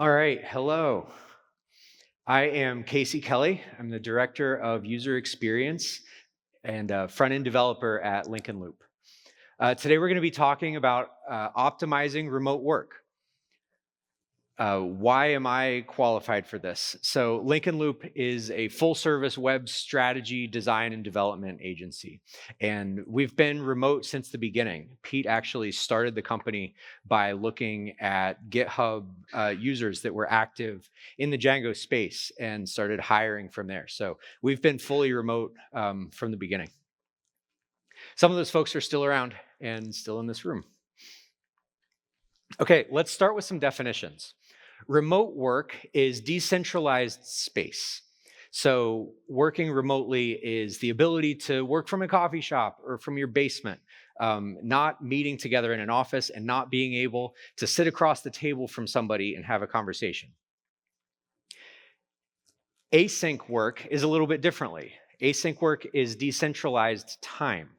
All right, hello. I am Kasey Kelly. I'm the Director of User Experience and front-end developer at Lincoln Loop. Today we're going to be talking about optimizing remote work. Why am I qualified for this? So Lincoln Loop is a full-service web strategy, design, and development agency. And we've been remote since the beginning. Pete actually started the company by looking at GitHub users that were active in the Django space and started hiring from there. So we've been fully remote from the beginning. Some of those folks are still around and still in this room. Okay, let's start with some definitions. Remote work is decentralized space. So working remotely is the ability to work from a coffee shop or from your basement, not meeting together in an office and not being able to sit across the table from somebody and have a conversation. Async work is a little bit differently. Async work is decentralized time.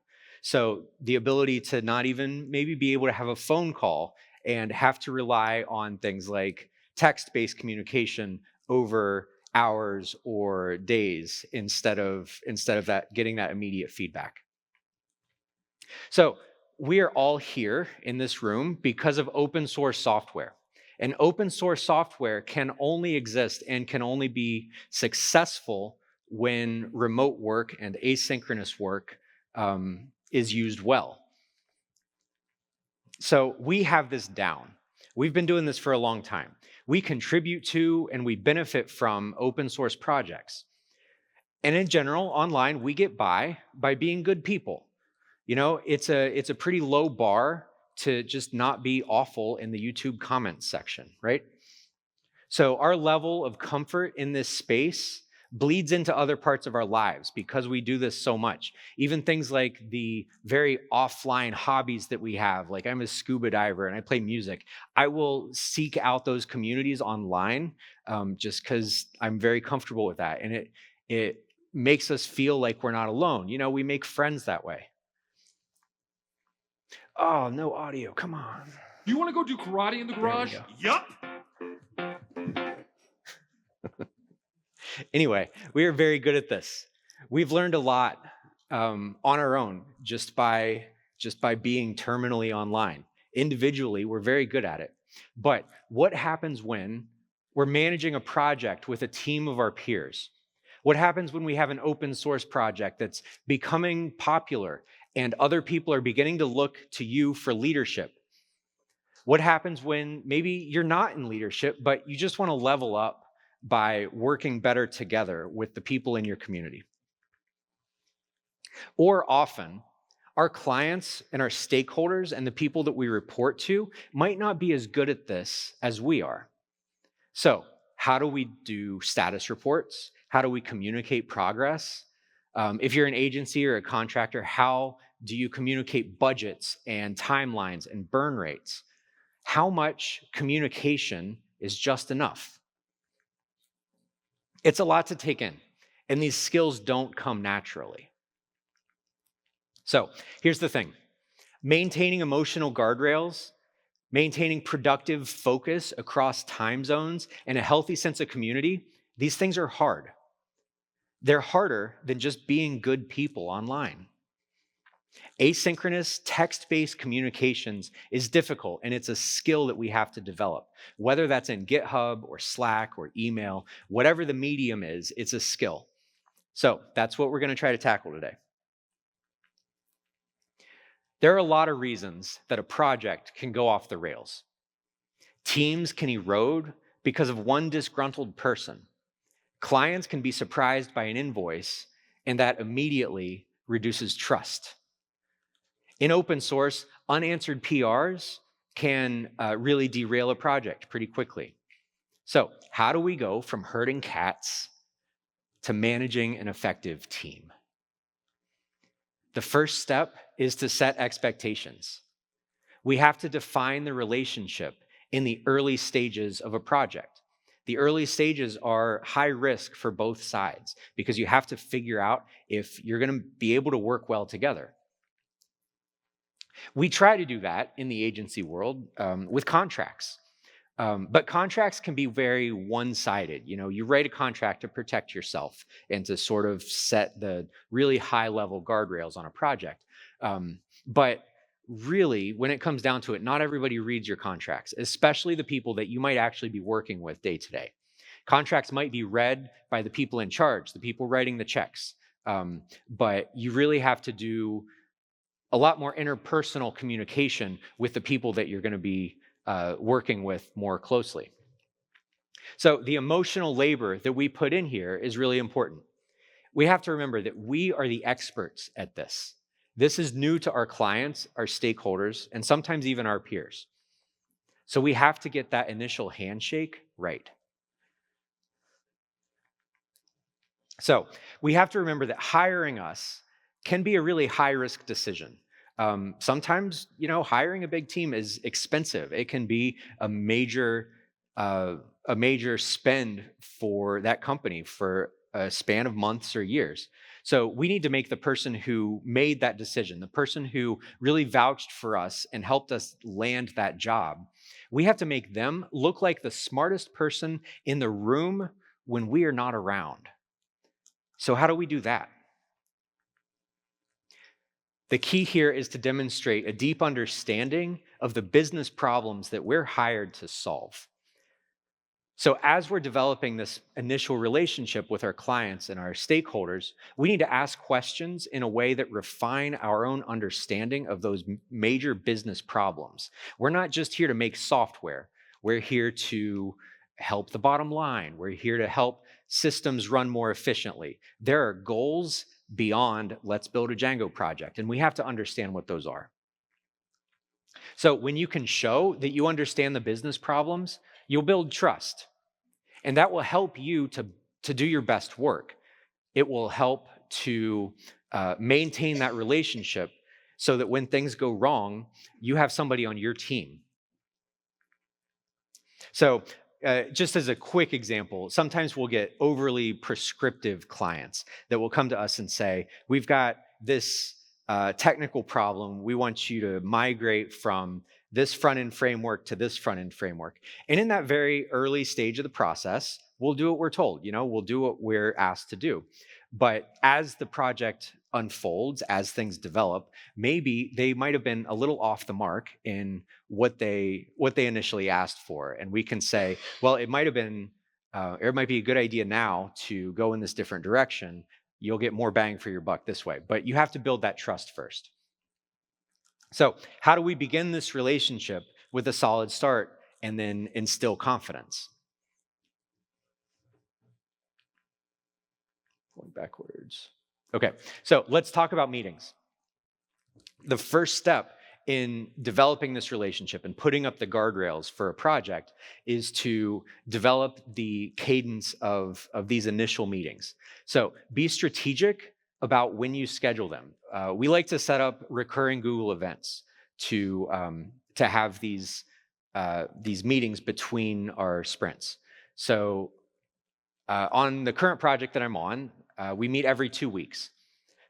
So the ability to not even maybe be able to have a phone call and have to rely on things like text-based communication over hours or days instead of that getting that immediate feedback. So we are all here in this room because of open source software. And open source software can only exist and can only be successful when remote work and asynchronous work is used well. So we have this down. We've been doing this for a long time. We contribute to and we benefit from open source projects. And in general, online, we get by being good people. You know, it's a pretty low bar to just not be awful in the YouTube comments section, right? So our level of comfort in this space bleeds into other parts of our lives because we do this so much. Even things like the very offline hobbies that we have, like I'm a scuba diver and I play music. I will seek out those communities online just because I'm very comfortable with that. And it makes us feel like we're not alone. You know, we make friends that way. Oh, no audio, come on. You want to go do karate in the garage? Yup. Anyway, we are very good at this. We've learned a lot on our own just by being terminally online. Individually, we're very good at it. But what happens when we're managing a project with a team of our peers? What happens when we have an open source project that's becoming popular and other people are beginning to look to you for leadership? What happens when maybe you're not in leadership, but you just want to level up by working better together with the people in your community? Or often, our clients and our stakeholders and the people that we report to might not be as good at this as we are. So, how do we do status reports? How do we communicate progress? If you're an agency or a contractor, how do you communicate budgets and timelines and burn rates? How much communication is just enough? It's a lot to take in, and these skills don't come naturally. So here's the thing. Maintaining emotional guardrails, maintaining productive focus across time zones, and a healthy sense of community, these things are hard. They're harder than just being good people online. Asynchronous text-based communications is difficult, and it's a skill that we have to develop. Whether that's in GitHub or Slack or email, whatever the medium is, it's a skill. So that's what we're going to try to tackle today. There are a lot of reasons that a project can go off the rails. Teams can erode because of one disgruntled person. Clients can be surprised by an invoice, and that immediately reduces trust. In open source, unanswered PRs can really derail a project pretty quickly. So how do we go from herding cats to managing an effective team? The first step is to set expectations. We have to define the relationship in the early stages of a project. The early stages are high risk for both sides because you have to figure out if you're going to be able to work well together. We try to do that in the agency world with contracts. But contracts can be very one-sided. You write a contract to protect yourself and to sort of set the really high-level guardrails on a project. But really, when it comes down to it, not everybody reads your contracts, especially the people that you might actually be working with day to day. Contracts might be read by the people in charge, the people writing the checks, but you really have to do a lot more interpersonal communication with the people that you're going to be working with more closely. So the emotional labor that we put in here is really important. We have to remember that we are the experts at this. This is new to our clients, our stakeholders, and sometimes even our peers. So we have to get that initial handshake right. So we have to remember that hiring us can be a really high-risk decision. Sometimes, hiring a big team is expensive. It can be a major spend for that company for a span of months or years. So we need to make the person who made that decision, the person who really vouched for us and helped us land that job, we have to make them look like the smartest person in the room when we are not around. So how do we do that? The key here is to demonstrate a deep understanding of the business problems that we're hired to solve. So as we're developing this initial relationship with our clients and our stakeholders, we need to ask questions in a way that refine our own understanding of those major business problems. We're not just here to make software. We're here to help the bottom line. We're here to help systems run more efficiently. There are goals beyond let's build a Django project, and we have to understand what those are. So when you can show that you understand the business problems, you'll build trust. And that will help you to do your best work. It will help to maintain that relationship so that when things go wrong, you have somebody on your team. So just as a quick example, sometimes we'll get overly prescriptive clients that will come to us and say, we've got this technical problem. We want you to migrate from this front-end framework to this front-end framework. And in that very early stage of the process, we'll do what we're told. We'll do what we're asked to do. But as the project unfolds, as things develop, maybe they might have been a little off the mark in what they initially asked for. And we can say, well, it might be a good idea now to go in this different direction. You'll get more bang for your buck this way. But you have to build that trust first. So how do we begin this relationship with a solid start and then instill confidence? Going backwards. Okay, so let's talk about meetings. The first step in developing this relationship and putting up the guardrails for a project is to develop the cadence of these initial meetings. So be strategic about when you schedule them. We like to set up recurring Google events to have these meetings between our sprints. So on the current project that I'm on, we meet every 2 weeks.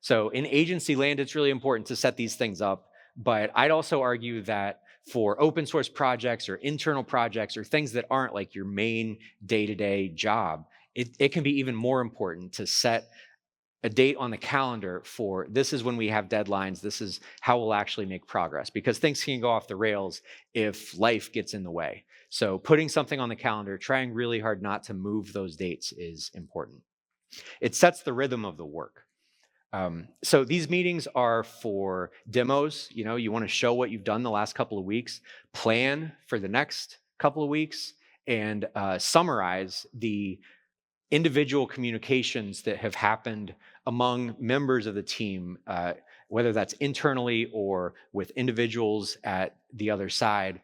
So in agency land, it's really important to set these things up. But I'd also argue that for open source projects or internal projects or things that aren't like your main day-to-day job, it can be even more important to set a date on the calendar for this is when we have deadlines, this is how we'll actually make progress, because things can go off the rails if life gets in the way. So putting something on the calendar, trying really hard not to move those dates is important. It sets the rhythm of the work. So these meetings are for demos. You want to show what you've done the last couple of weeks, plan for the next couple of weeks, and summarize the individual communications that have happened among members of the team, whether that's internally or with individuals at the other side.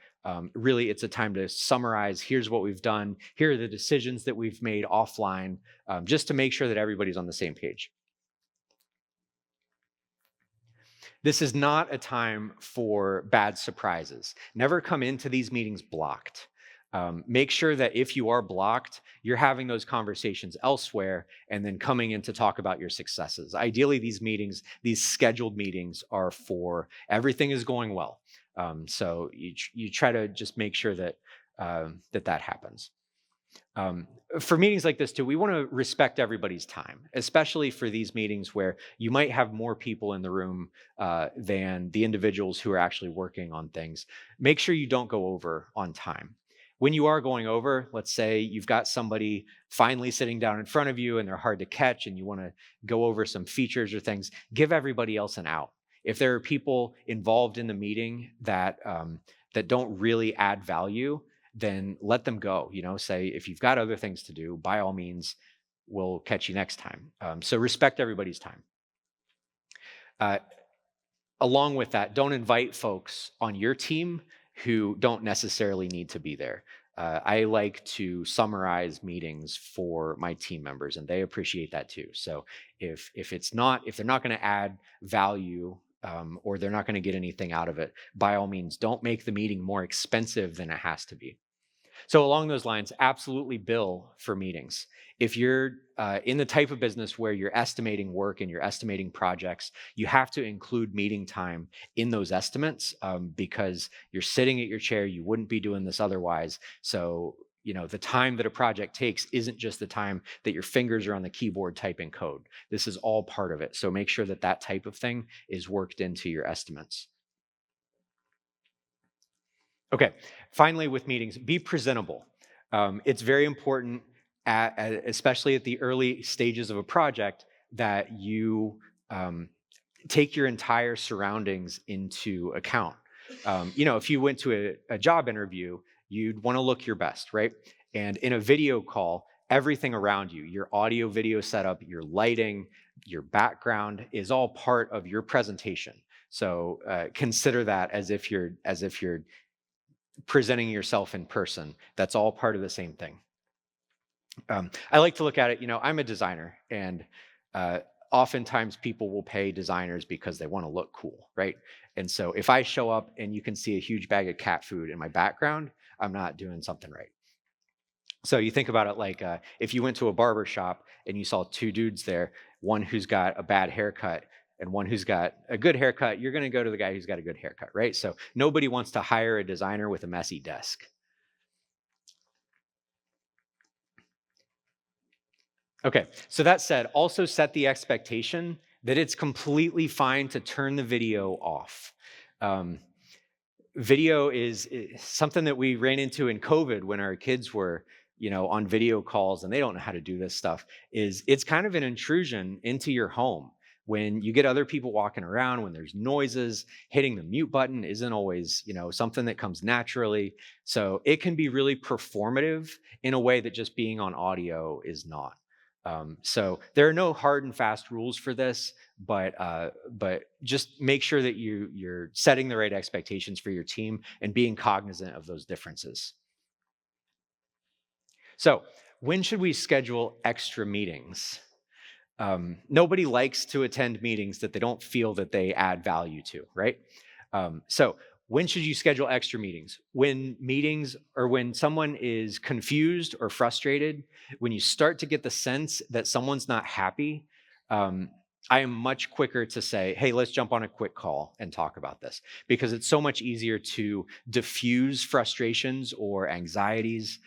Really, it's a time to summarize, here's what we've done, here are the decisions that we've made offline, just to make sure that everybody's on the same page. This is not a time for bad surprises. Never come into these meetings blocked. Make sure that if you are blocked, you're having those conversations elsewhere and then coming in to talk about your successes. Ideally, these scheduled meetings are for everything is going well. So you try to just make sure that that happens. For meetings like this too, we want to respect everybody's time, especially for these meetings where you might have more people in the room than the individuals who are actually working on things. Make sure you don't go over on time. When you are going over, let's say you've got somebody finally sitting down in front of you and they're hard to catch and you want to go over some features or things, give everybody else an out. If there are people involved in the meeting that don't really add value, then let them go. Say, if you've got other things to do, by all means, we'll catch you next time. So respect everybody's time. Along with that, don't invite folks on your team who don't necessarily need to be there. I like to summarize meetings for my team members, and they appreciate that too. So if they're not going to add value, or they're not going to get anything out of it, by all means, don't make the meeting more expensive than it has to be. So along those lines, absolutely bill for meetings. If you're in the type of business where you're estimating work and you're estimating projects, you have to include meeting time in those estimates, because you're sitting at your chair. You wouldn't be doing this otherwise. So, the time that a project takes isn't just the time that your fingers are on the keyboard typing code. This is all part of it. So make sure that type of thing is worked into your estimates. Okay, finally with meetings, be presentable. It's very important, especially at the early stages of a project, that you take your entire surroundings into account. If you went to a job interview, you'd want to look your best, right? And in a video call, everything around you, your audio video setup, your lighting, your background is all part of your presentation. So consider that as if you're presenting yourself in person. That's all part of the same thing. I like to look at it, I'm a designer, and oftentimes people will pay designers because they want to look cool, right? And so if I show up and you can see a huge bag of cat food in my background, I'm not doing something right. So you think about it like if you went to a barber shop and you saw two dudes there, one who's got a bad haircut and one who's got a good haircut, you're going to go to the guy who's got a good haircut, right? So nobody wants to hire a designer with a messy desk. Okay, so that said, also set the expectation that it's completely fine to turn the video off. Video is something that we ran into in COVID when our kids were on video calls and they don't know how to do this stuff. It's kind of an intrusion into your home. When you get other people walking around, when there's noises, hitting the mute button isn't always, something that comes naturally. So it can be really performative in a way that just being on audio is not. So there are no hard and fast rules for this, but just make sure that you're setting the right expectations for your team and being cognizant of those differences. So when should we schedule extra meetings? Nobody likes to attend meetings that they don't feel that they add value to, right? So when should you schedule extra meetings? When someone is confused or frustrated, when you start to get the sense that someone's not happy, I am much quicker to say, hey, let's jump on a quick call and talk about this, because it's so much easier to diffuse frustrations or anxieties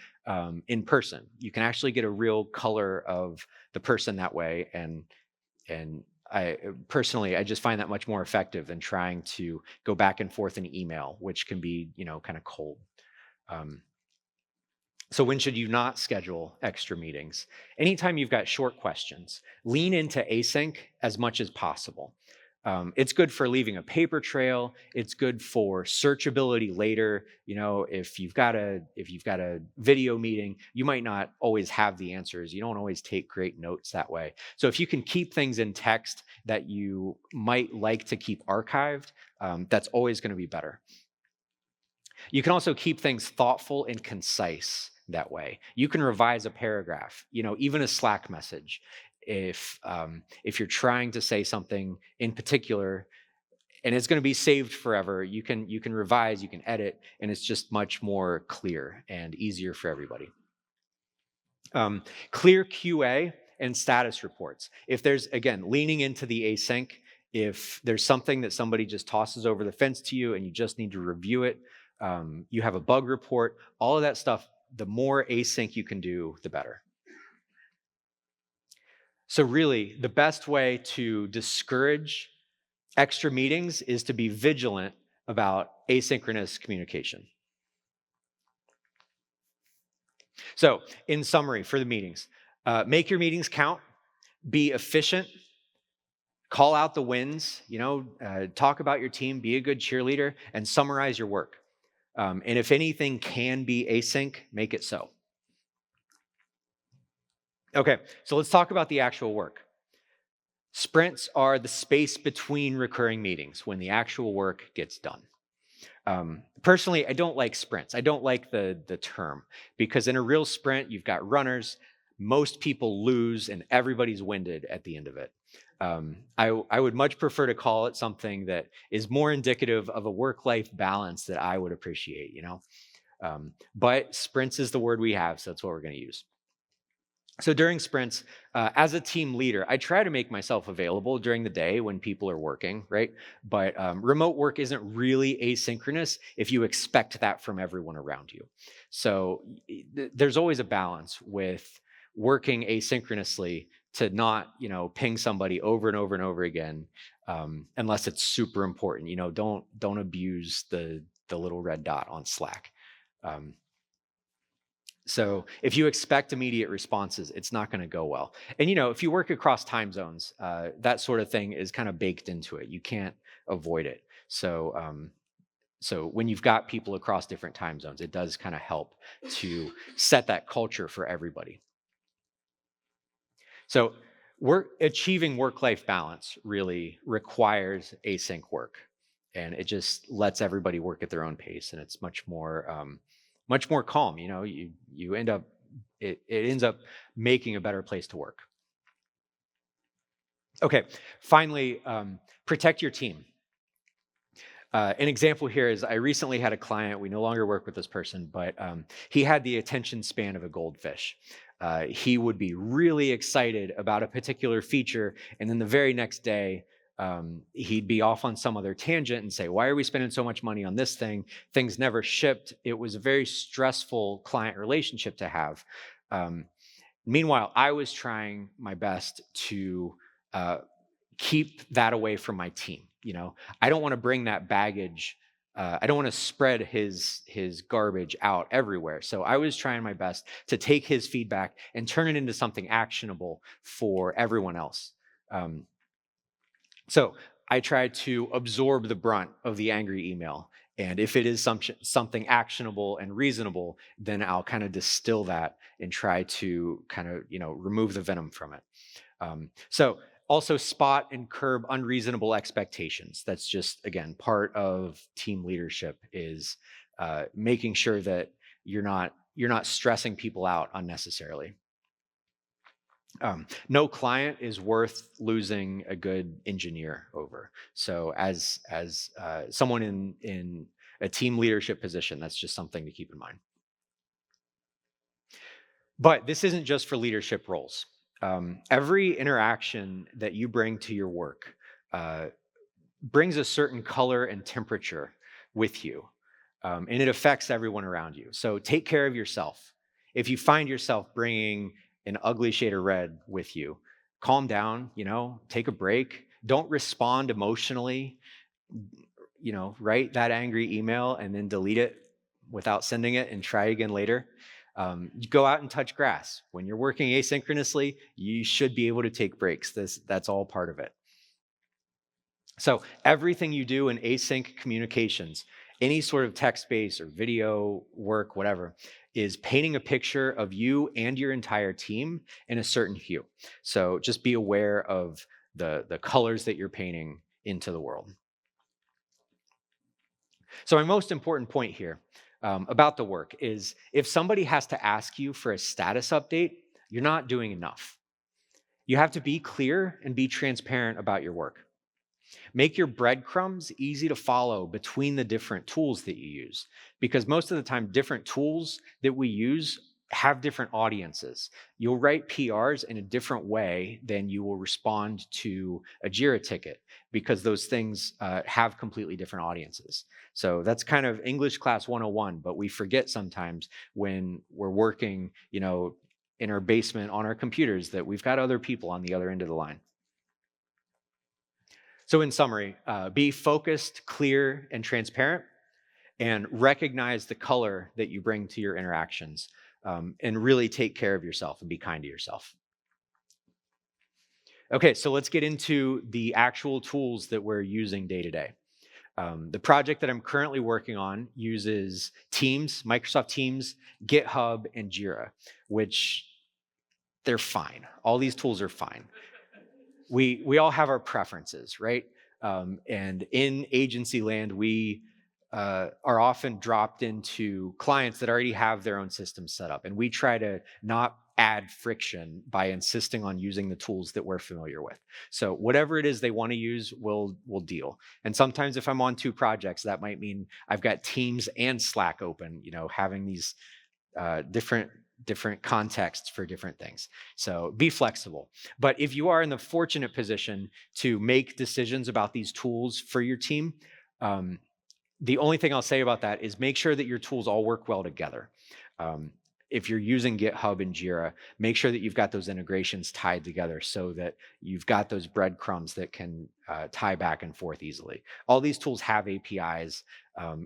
in person. You can actually get a real color of the person that way, and I personally, I just find that much more effective than trying to go back and forth in email, which can be, kind of cold. So when should you not schedule extra meetings? Anytime you've got short questions, lean into async as much as possible. It's good for leaving a paper trail. It's good for searchability later. If you've got a video meeting, you might not always have the answers. You don't always take great notes that way. So if you can keep things in text that you might like to keep archived, that's always going to be better. You can also keep things thoughtful and concise that way. You can revise a paragraph, even a Slack message. If you're trying to say something in particular and it's going to be saved forever, you can revise, you can edit, and it's just much more clear and easier for everybody. Clear QA and status reports. If there's, again, leaning into the async, if there's something that somebody just tosses over the fence to you and you just need to review it, you have a bug report, all of that stuff, the more async you can do, the better. So really, the best way to discourage extra meetings is to be vigilant about asynchronous communication. So in summary for the meetings, make your meetings count, be efficient, call out the wins, talk about your team, be a good cheerleader, and summarize your work. And if anything can be async, make it so. Okay, so let's talk about the actual work. Sprints are the space between recurring meetings when the actual work gets done. Personally, I don't like sprints. I don't like the term, because in a real sprint, you've got runners, most people lose, and everybody's winded at the end of it. I would much prefer to call it something that is more indicative of a work-life balance that I would appreciate, but sprints is the word we have, so that's what we're going to use. So during sprints, as a team leader, I try to make myself available during the day when people are working, right? But remote work isn't really asynchronous if you expect that from everyone around you. So there's always a balance with working asynchronously to not, ping somebody over and over and over again, unless it's super important. Don't abuse the little red dot on Slack. So if you expect immediate responses, it's not going to go well. And, if you work across time zones, that sort of thing is kind of baked into it. You can't avoid it. So, so when you've got people across different time zones, it does kind of help to set that culture for everybody. So achieving work-life balance really requires async work, and it just lets everybody work at their own pace, and it's much more calm. You end up it ends up making a better place to work. Okay, finally, protect your team. An example here is I recently had a client. We no longer work with this person, but he had the attention span of a goldfish. He would be really excited about a particular feature, and then the very next day, he'd be off on some other tangent and say, why are we spending so much money on this thing? Things never shipped. It was a very stressful client relationship to have. Meanwhile, I was trying my best to keep that away from my team. I don't want to bring that baggage. I don't want to spread his garbage out everywhere. So I was trying my best to take his feedback and turn it into something actionable for everyone else. So I try to absorb the brunt of the angry email. And if it is something actionable and reasonable, then I'll kind of distill that and try to kind of, remove the venom from it. So also spot and curb unreasonable expectations. That's just, again, part of team leadership is making sure that you're not stressing people out unnecessarily. No client is worth losing a good engineer over. So as someone in a team leadership position, that's just something to keep in mind. But this isn't just for leadership roles. Every interaction that you bring to your work brings a certain color and temperature with you, and it affects everyone around you. So take care of yourself. If you find yourself bringing an ugly shade of red with you, calm down, take a break. Don't respond emotionally, write that angry email and then delete it without sending it and try again later. Go out and touch grass. When you're working asynchronously, you should be able to take breaks. That's all part of it. So everything you do in async communications, any sort of text-based or video work, whatever, is painting a picture of you and your entire team in a certain hue. So just be aware of the colors that you're painting into the world. So my most important point here about the work is if somebody has to ask you for a status update, you're not doing enough. You have to be clear and be transparent about your work. Make your breadcrumbs easy to follow between the different tools that you use, because most of the time, different tools that we use have different audiences. You'll write PRs in a different way than you will respond to a Jira ticket because those things have completely different audiences. So that's kind of English class 101, but we forget sometimes when we're working, in our basement on our computers that we've got other people on the other end of the line. So in summary, be focused, clear, and transparent, and recognize the color that you bring to your interactions, and really take care of yourself and be kind to yourself. Okay, so let's get into the actual tools that we're using day to day. The project that I'm currently working on uses Teams, Microsoft Teams, GitHub, and Jira, which they're fine. All these tools are fine. We all have our preferences, right? And in agency land, we are often dropped into clients that already have their own systems set up. And we try to not add friction by insisting on using the tools that we're familiar with. So whatever it is they want to use, we'll deal. And sometimes if I'm on two projects, that might mean I've got Teams and Slack open, having these different contexts for different things. So be flexible. But if you are in the fortunate position to make decisions about these tools for your team, the only thing I'll say about that is make sure that your tools all work well together. If you're using GitHub and Jira, make sure that you've got those integrations tied together so that you've got those breadcrumbs that can tie back and forth easily. All these tools have APIs.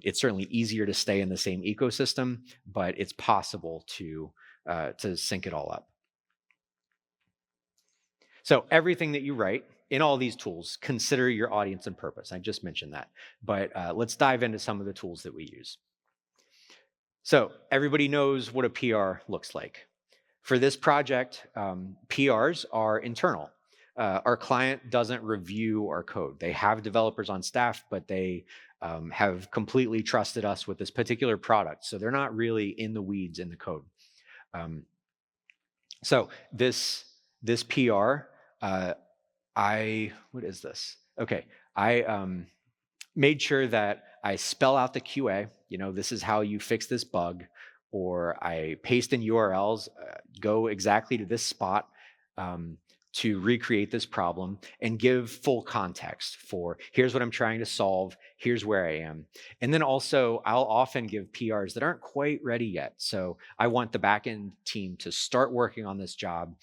It's certainly easier to stay in the same ecosystem, but it's possible to sync it all up. So everything that you write in all these tools, consider your audience and purpose. I just mentioned that, but let's dive into some of the tools that we use. So everybody knows what a PR looks like. For this project, PRs are internal. Our client doesn't review our code. They have developers on staff, but they have completely trusted us with this particular product. So they're not really in the weeds in the code. So this PR, what is this? Okay, I made sure that I spell out the QA, this is how you fix this bug, or I paste in URLs, go exactly to this spot to recreate this problem, and give full context for here's what I'm trying to solve, here's where I am. And then also I'll often give PRs that aren't quite ready yet. So I want the backend team to start working on this job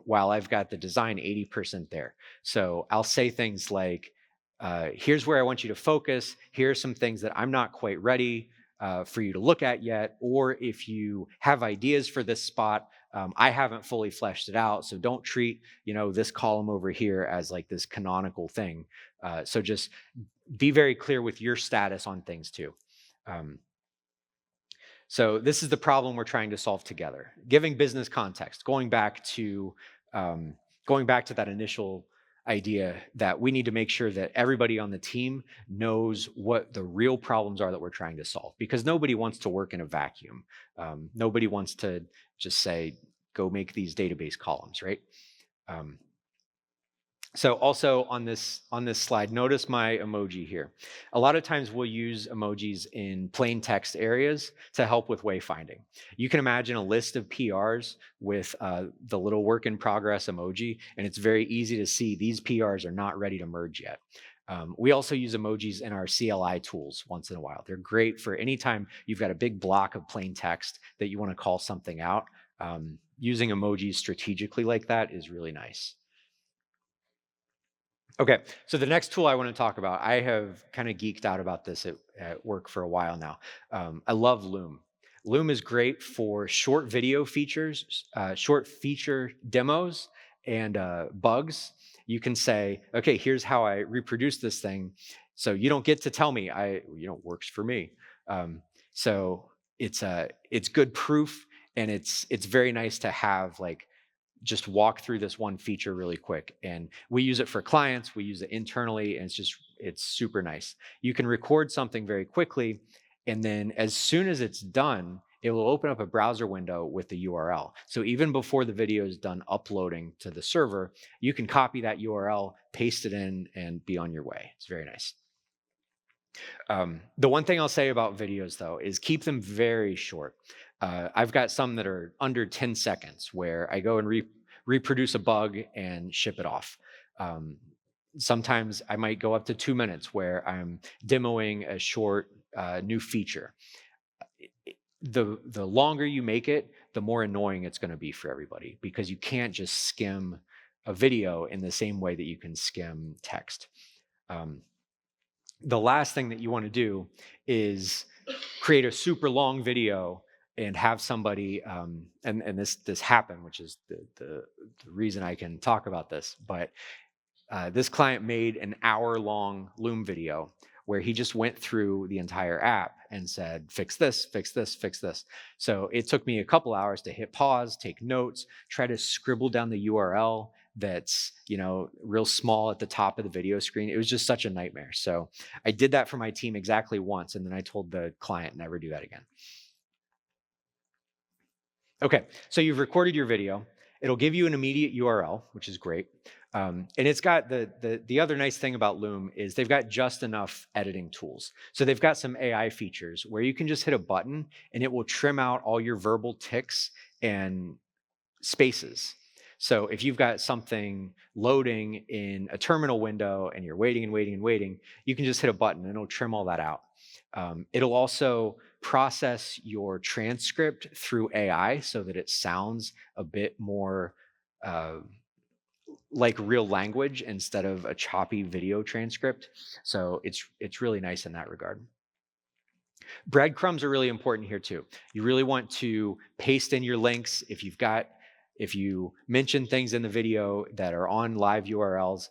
while I've got the design 80% there. So I'll say things like, here's where I want you to focus. Here are some things that I'm not quite ready for you to look at yet. Or if you have ideas for this spot, I haven't fully fleshed it out. So don't treat, this column over here as like this canonical thing. So just be very clear with your status on things too. So this is the problem we're trying to solve together. Giving business context, going back to that initial idea that we need to make sure that everybody on the team knows what the real problems are that we're trying to solve, because nobody wants to work in a vacuum. Nobody wants to just say, go make these database columns, right? So also on this slide, notice my emoji here. A lot of times we'll use emojis in plain text areas to help with wayfinding. You can imagine a list of PRs with the little work in progress emoji, and it's very easy to see these PRs are not ready to merge yet. We also use emojis in our CLI tools once in a while. They're great for anytime you've got a big block of plain text that you want to call something out. Using emojis strategically like that is really nice. Okay, so the next tool I want to talk about, I have kind of geeked out about this at work for a while now. I love Loom. Loom is great for short video features, short feature demos, and bugs. You can say, okay, here's how I reproduce this thing. So you don't get to tell me, works for me. So it's good proof, and it's very nice to have like just walk through this one feature really quick. And we use it for clients, we use it internally, and it's super nice. You can record something very quickly, and then as soon as it's done, it will open up a browser window with the URL. So even before the video is done uploading to the server, you can copy that URL, paste it in, and be on your way. It's very nice. The one thing I'll say about videos, though, is keep them very short. I've got some that are under 10 seconds where I go and reproduce a bug and ship it off. Um, Sometimes I might go up to 2 minutes where I'm demoing a short new feature. The longer you make it, the more annoying it's going to be for everybody because you can't just skim a video in the same way that you can skim text. Um, the last thing that you want to do is create a super long video and have somebody and this happened, which is the reason I can talk about this. But this client made an hour-long Loom video where he just went through the entire app and said, fix this, fix this, fix this. So it took me a couple hours to hit pause, take notes, try to scribble down the URL that's, real small at the top of the video screen. It was just such a nightmare. So I did that for my team exactly once, and then I told the client never do that again. Okay, so you've recorded your video. It'll give you an immediate URL, which is great. And it's got the other nice thing about Loom is they've got just enough editing tools. So they've got some AI features where you can just hit a button and it will trim out all your verbal tics and spaces. So if you've got something loading in a terminal window and you're waiting and waiting and waiting, you can just hit a button and it'll trim all that out. It'll also process your transcript through AI so that it sounds a bit more like real language instead of a choppy video transcript. So it's really nice in that regard. Breadcrumbs are really important here too. You really want to paste in your links. If you mention things in the video that are on live URLs,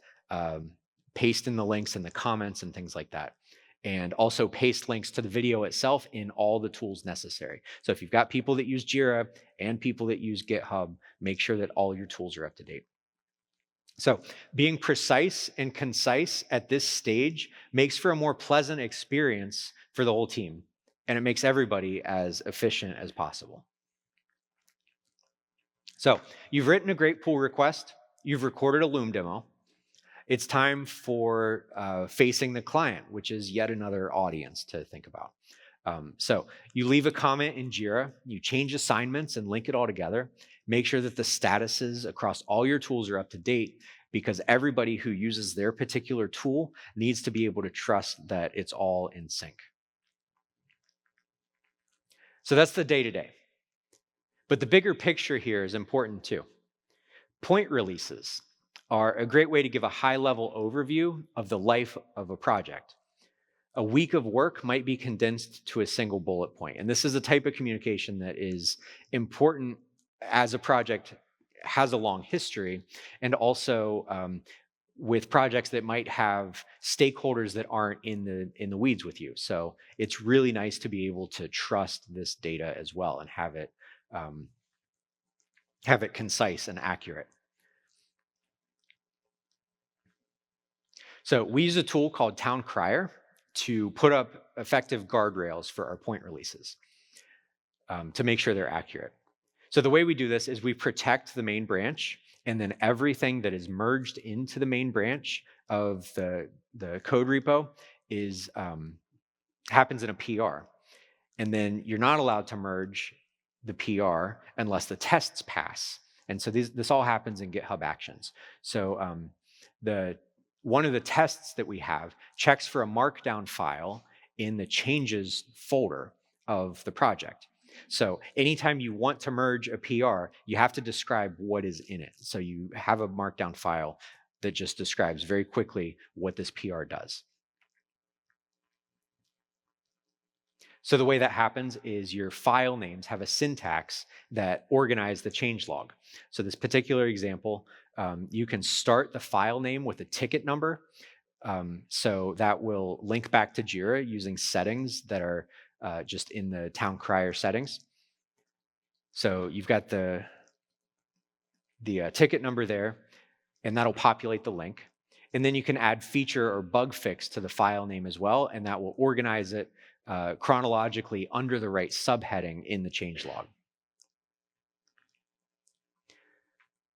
paste in the links in the comments and things like that. And also paste links to the video itself in all the tools necessary. So if you've got people that use Jira and people that use GitHub, make sure that all your tools are up to date. So being precise and concise at this stage makes for a more pleasant experience for the whole team, and it makes everybody as efficient as possible. So you've written a great pull request. You've recorded a Loom demo. It's time for facing the client, which is yet another audience to think about. So you leave a comment in Jira, you change assignments and link it all together. Make sure that the statuses across all your tools are up to date because everybody who uses their particular tool needs to be able to trust that it's all in sync. So that's the day-to-day. But the bigger picture here is important too. Point releases are a great way to give a high-level overview of the life of a project. A week of work might be condensed to a single bullet point. And this is a type of communication that is important as a project has a long history, and also with projects that might have stakeholders that aren't in the weeds with you. So it's really nice to be able to trust this data as well and have it concise and accurate. So we use a tool called Town Crier to put up effective guardrails for our point releases to make sure they're accurate. So the way we do this is we protect the main branch, and then everything that is merged into the main branch of the code repo is happens in a PR. And then you're not allowed to merge the PR unless the tests pass. And so this all happens in GitHub Actions. So one of the tests that we have checks for a markdown file in the changes folder of the project. So anytime you want to merge a PR, you have to describe what is in it. So you have a markdown file that just describes very quickly what this PR does. So the way that happens is your file names have a syntax that organize the changelog. So this particular example, you can start the file name with a ticket number. So that will link back to Jira using settings that are just in the Town Crier settings. So you've got the ticket number there, and that'll populate the link. And then you can add feature or bug fix to the file name as well, and that will organize it chronologically under the right subheading in the changelog.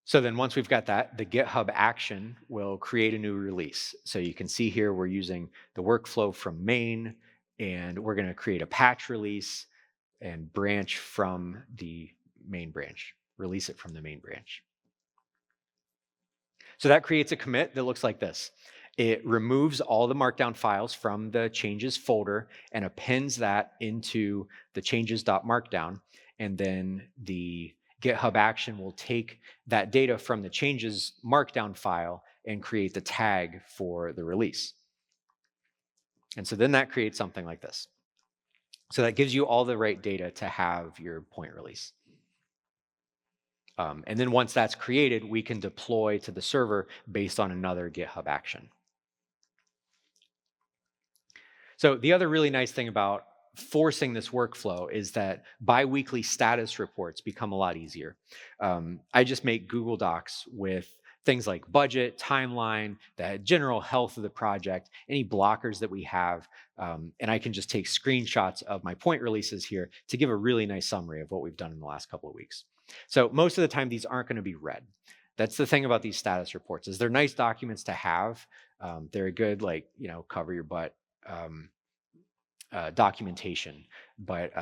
So then once we've got that, the GitHub action will create a new release. So you can see here we're using the workflow from main, and we're going to create a patch release. and branch from the main branch, release it from the main branch. So that creates a commit that looks like this. It removes all the markdown files from the changes folder and appends that into the changes.markdown. And then the GitHub action will take that data from the changes markdown file and create the tag for the release. And so then that creates something like this. So that gives you all the right data to have your point release. And then once that's created, we can deploy to the server based on another GitHub action. So the other really nice thing about forcing this workflow is that biweekly status reports become a lot easier. I just make Google Docs with things like budget, timeline, the general health of the project, any blockers that we have, and I can just take screenshots of my point releases here to give a really nice summary of what we've done in the last couple of weeks. So most of the time, these aren't going to be read. That's the thing about these status reports is they're nice documents to have. They're a good, like, cover your butt documentation, but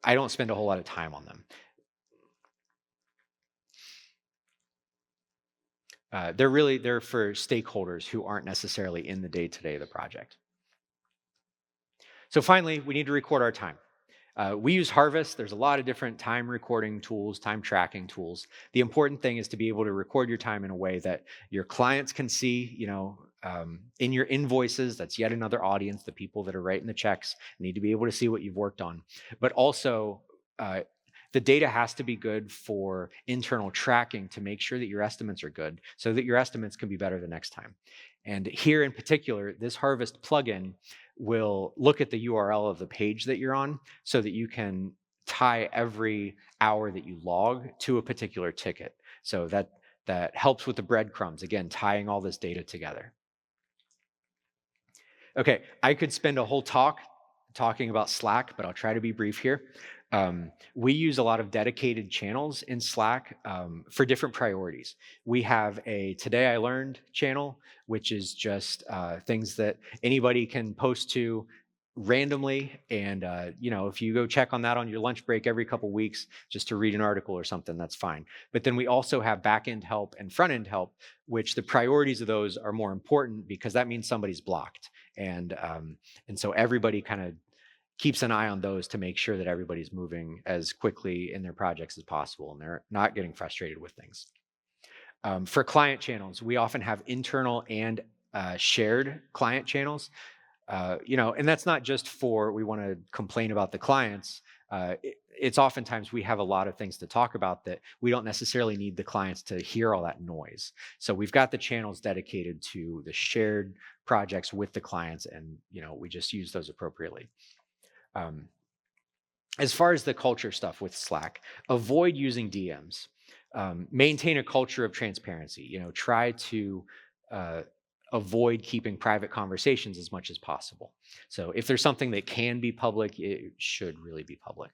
I don't spend a whole lot of time on them. They're for stakeholders who aren't necessarily in the day-to-day of the project. So finally, we need to record our time. We use Harvest. There's a lot of different time recording tools, time tracking tools. The important thing is to be able to record your time in a way that your clients can see, in your invoices. That's yet another audience. The people that are writing the checks need to be able to see what you've worked on. But also, the data has to be good for internal tracking to make sure that your estimates are good so that your estimates can be better the next time. And here in particular, this Harvest plugin will look at the URL of the page that you're on so that you can tie every hour that you log to a particular ticket. So that helps with the breadcrumbs, again, tying all this data together. Okay, I could spend a whole talk talking about Slack, but I'll try to be brief here. We use a lot of dedicated channels in Slack for different priorities. We have a Today I Learned channel, which is just things that anybody can post to randomly. And, if you go check on that on your lunch break every couple weeks just to read an article or something, that's fine. But then we also have back-end help and front-end help, which the priorities of those are more important because that means somebody's blocked. And so everybody kind of keeps an eye on those to make sure that everybody's moving as quickly in their projects as possible and they're not getting frustrated with things. For client channels, we often have internal and shared client channels. And that's not just for we want to complain about the clients. It's oftentimes we have a lot of things to talk about that we don't necessarily need the clients to hear all that noise. So we've got the channels dedicated to the shared projects with the clients, and we just use those appropriately. As far as the culture stuff with Slack, avoid using DMs. Maintain a culture of transparency. Try to avoid keeping private conversations as much as possible. So if there's something that can be public, it should really be public.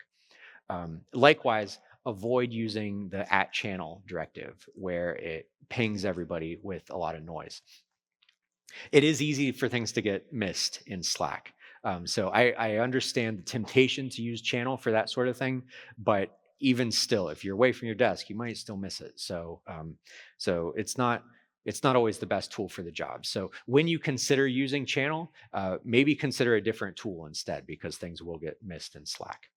Likewise, avoid using the @channel directive where it pings everybody with a lot of noise. It is easy for things to get missed in Slack. So I understand the temptation to use channel for that sort of thing, but even still, if you're away from your desk, you might still miss it. So it's not always the best tool for the job. So when you consider using channel, maybe consider a different tool instead because things will get missed in Slack.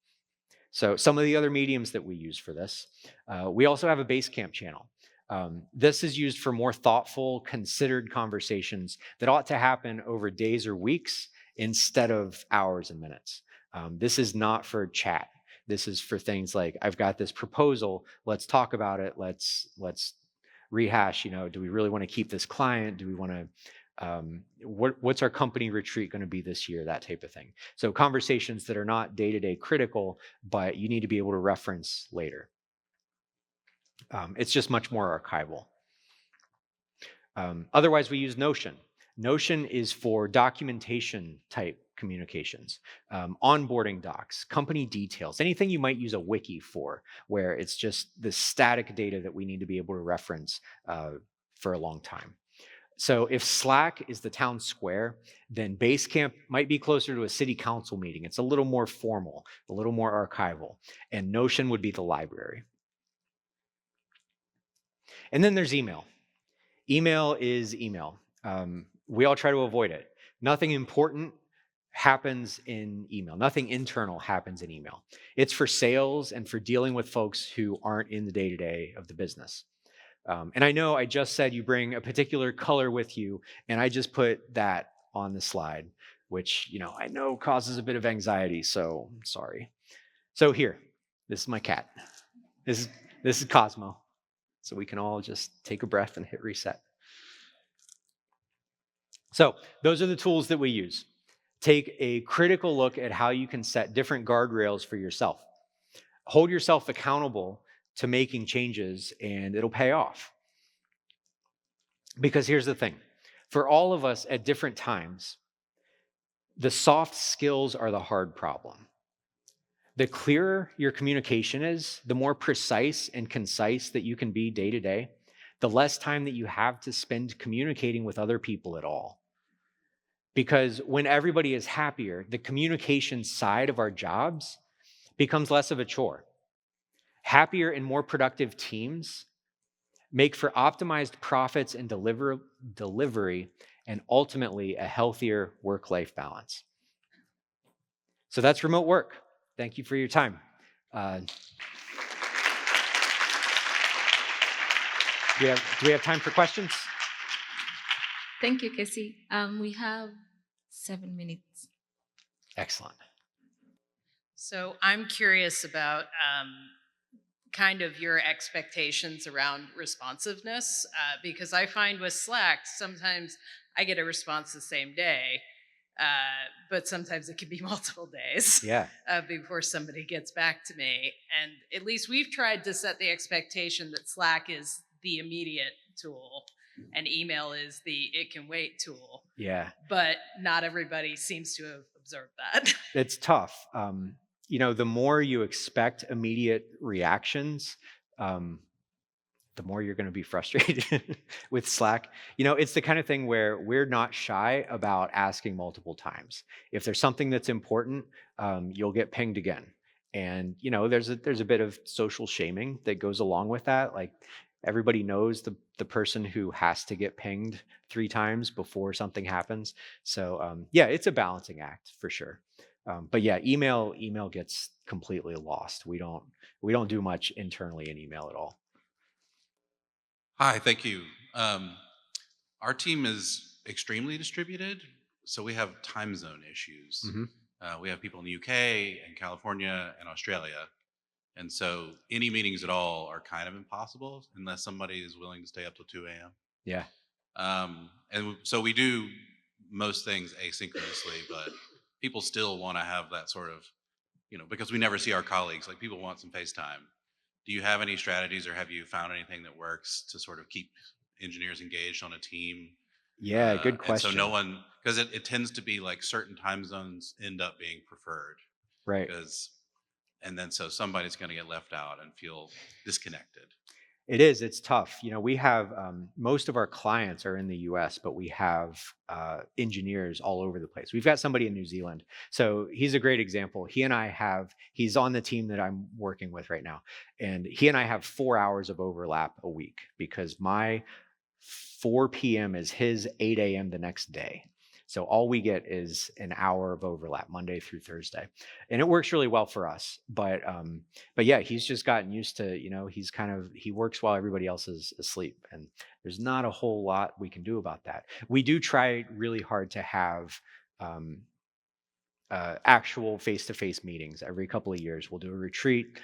So some of the other mediums that we use for this, we also have a Basecamp channel. This is used for more thoughtful, considered conversations that ought to happen over days or weeks instead of hours and minutes. This is not for chat. This is for things like, I've got this proposal, let's talk about it, let's rehash, do we really want to keep this client? Do we want to, what's our company retreat going to be this year? That type of thing. So conversations that are not day-to-day critical, but you need to be able to reference later. It's just much more archival. Otherwise, we use Notion. Notion is for documentation type communications, onboarding docs, company details, anything you might use a wiki for, where it's just the static data that we need to be able to reference for a long time. So if Slack is the town square, then Basecamp might be closer to a city council meeting. It's a little more formal, a little more archival, and Notion would be the library. And then there's email. Email is email. We all try to avoid it. Nothing important happens in email. Nothing internal happens in email. It's for sales and for dealing with folks who aren't in the day-to-day of the business. And I know I just said you bring a particular color with you, and I just put that on the slide, which I know causes a bit of anxiety, so I'm sorry. So here, this is my cat. This is Cosmo. So we can all just take a breath and hit reset. So those are the tools that we use. Take a critical look at how you can set different guardrails for yourself. Hold yourself accountable to making changes, and it'll pay off. Because here's the thing. For all of us at different times, the soft skills are the hard problem. The clearer your communication is, the more precise and concise that you can be day to day, the less time that you have to spend communicating with other people at all. Because when everybody is happier, the communication side of our jobs becomes less of a chore. Happier and more productive teams make for optimized profits and delivery, and ultimately a healthier work-life balance. So that's remote work. Thank you for your time. Do we have time for questions? Thank you, Kasey. We have 7 minutes. Excellent. So I'm curious about kind of your expectations around responsiveness, because I find with Slack, sometimes I get a response the same day, but sometimes it can be multiple days before somebody gets back to me. And at least we've tried to set the expectation that Slack is the immediate tool and email is the it can wait tool. Yeah. But not everybody seems to have observed that. It's tough. The more you expect immediate reactions, the more you're going to be frustrated with Slack. It's the kind of thing where we're not shy about asking multiple times. If there's something that's important, you'll get pinged again. And, there's a bit of social shaming that goes along with that. Like everybody knows the person who has to get pinged 3 times before something happens. So it's a balancing act for sure. But yeah, email gets completely lost. We don't do much internally in email at all. Hi, thank you. Our team is extremely distributed, so we have time zone issues. Mm-hmm. We have people in the UK and California and Australia, and so any meetings at all are kind of impossible unless somebody is willing to stay up till 2 a.m. Yeah. And so we do most things asynchronously, but people still want to have that sort of, because we never see our colleagues, like people want some FaceTime. Do you have any strategies or have you found anything that works to sort of keep engineers engaged on a team? Yeah, good question. And so no one, because it tends to be like certain time zones end up being preferred. Right. And then so somebody's going to get left out and feel disconnected. It's tough. We have most of our clients are in the US, but we have engineers all over the place. We've got somebody in New Zealand. So he's a great example. He's on the team that I'm working with right now. And he and I have 4 hours of overlap a week because my 4 p.m. is his 8 a.m. the next day. So all we get is an hour of overlap Monday through Thursday. And it works really well for us. But yeah, he's just gotten used to, he works while everybody else is asleep. And there's not a whole lot we can do about that. We do try really hard to have actual face-to-face meetings every couple of years. We'll do a retreat.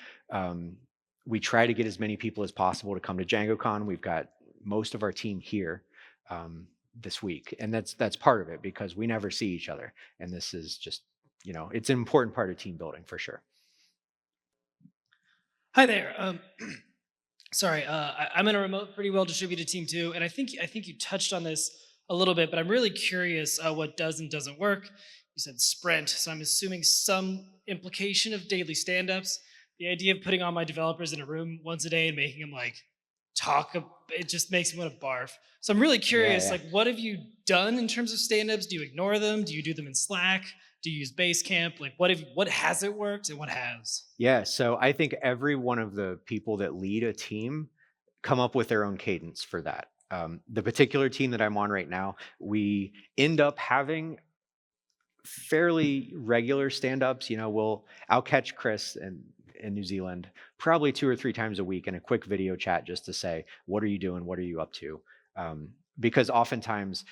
We try to get as many people as possible to come to DjangoCon. We've got most of our team here this week, and that's part of it because we never see each other, and this is just it's an important part of team building for sure. Hi there. Sorry, I'm in a remote, pretty well distributed team too, and I think you touched on this a little bit, but I'm really curious what does and doesn't work. You said sprint, so I'm assuming some implication of daily stand-ups. The idea of putting all my developers in a room once a day and making them talk it just makes me want to barf. So I'm really curious, yeah. like, what have you done in terms of stand-ups? Do you ignore them? Do you do them in Slack? Do you use Basecamp? Like, what hasn't worked and what has? Yeah, so I think every one of the people that lead a team come up with their own cadence for that. The particular team that I'm on right now, we end up having fairly regular stand-ups. I'll catch Chris in New Zealand probably 2 or 3 times a week in a quick video chat just to say, what are you doing? What are you up to? Because oftentimes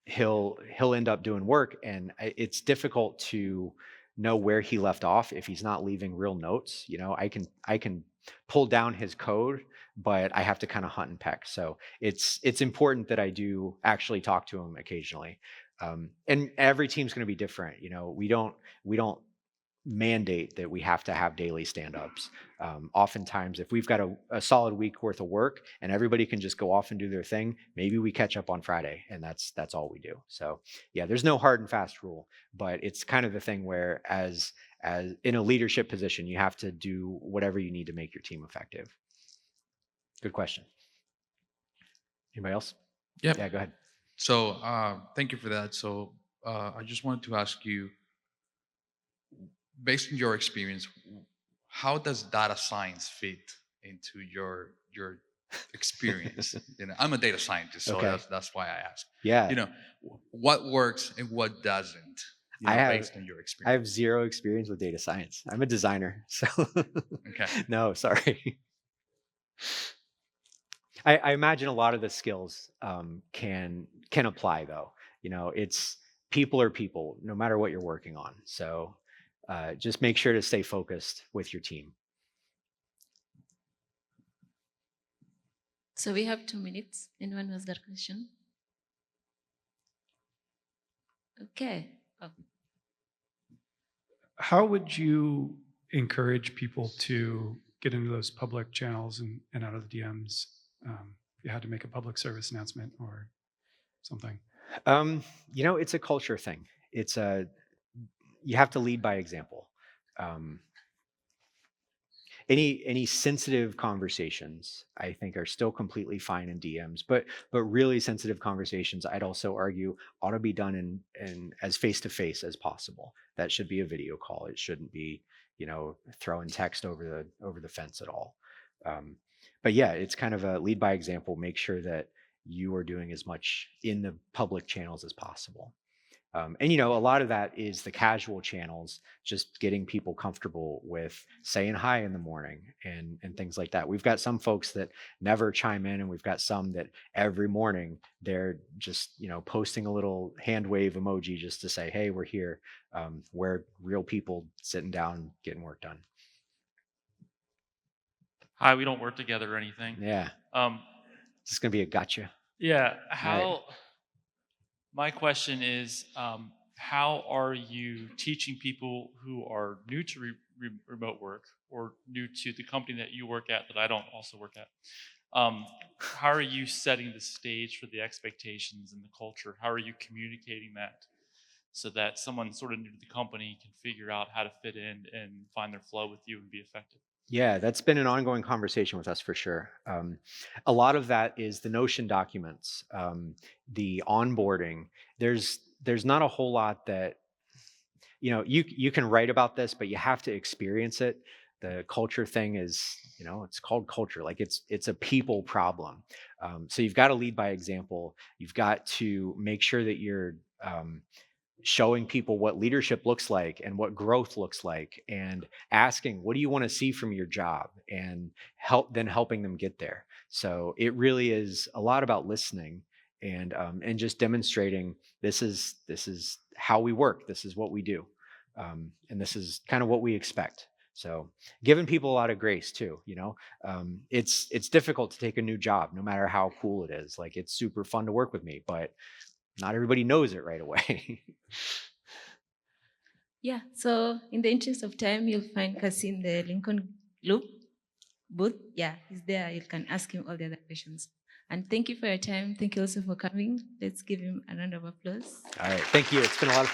he'll end up doing work, and it's difficult to know where he left off if he's not leaving real notes. I can pull down his code, but I have to kind of hunt and peck. So it's important that I do actually talk to him occasionally. And every team's going to be different. We don't mandate that we have to have daily stand-ups. Oftentimes, if we've got a solid week worth of work and everybody can just go off and do their thing, maybe we catch up on Friday, and that's all we do. So yeah, there's no hard and fast rule, but it's kind of the thing where as in a leadership position, you have to do whatever you need to make your team effective. Good question. Anybody else? Yep. Yeah, go ahead. So thank you for that. So I just wanted to ask you, based on your experience, how does data science fit into your experience? I'm a data scientist, so Okay. that's why I ask. Yeah. What works and what doesn't, based on your I experience. have zero experience with data science. I'm a designer, so Okay. no, sorry. I imagine a lot of the skills can apply though. It's people are people, no matter what you're working on. So just make sure to stay focused with your team. So we have 2 minutes. Anyone has that question? Okay. Oh. How would you encourage people to get into those public channels and out of the DMs? If you had to make a public service announcement or something. It's a culture thing. You have to lead by example. Any sensitive conversations, I think, are still completely fine in DMs, but really sensitive conversations, I'd also argue, ought to be done in as face to face as possible. That should be a video call. It shouldn't be, throwing text over the fence at all. But yeah, it's kind of a lead by example. Make sure that you are doing as much in the public channels as possible. And a lot of that is the casual channels, just getting people comfortable with saying hi in the morning and things like that. We've got some folks that never chime in, and we've got some that every morning they're just, posting a little hand wave emoji just to say, hey, we're here. We're real people sitting down, getting work done. Hi, we don't work together or anything. Yeah. This is going to be a gotcha. Yeah. My question is, how are you teaching people who are new to remote work or new to the company that you work at that I don't also work at? How are you setting the stage for the expectations and the culture? How are you communicating that so that someone sort of new to the company can figure out how to fit in and find their flow with you and be effective? Yeah, that's been an ongoing conversation with us for sure. A lot of that is the Notion documents, the onboarding. There's not a whole lot that, you can write about this, but you have to experience it. The culture thing is, it's called culture. Like it's a people problem. So you've got to lead by example. You've got to make sure that you're showing people what leadership looks like and what growth looks like, and asking, what do you want to see from your job, and helping them get there. So it really is a lot about listening and just demonstrating this is how we work. This is what we do. And this is kind of what we expect. So giving people a lot of grace too, it's difficult to take a new job, no matter how cool it is. Like, it's super fun to work with me, but not everybody knows it right away. Yeah, so in the interest of time, you'll find Kasey in the Lincoln Loop booth. Yeah, he's there. You can ask him all the other questions. And thank you for your time. Thank you also for coming. Let's give him a round of applause. All right. Thank you. It's been a lot of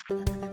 fun.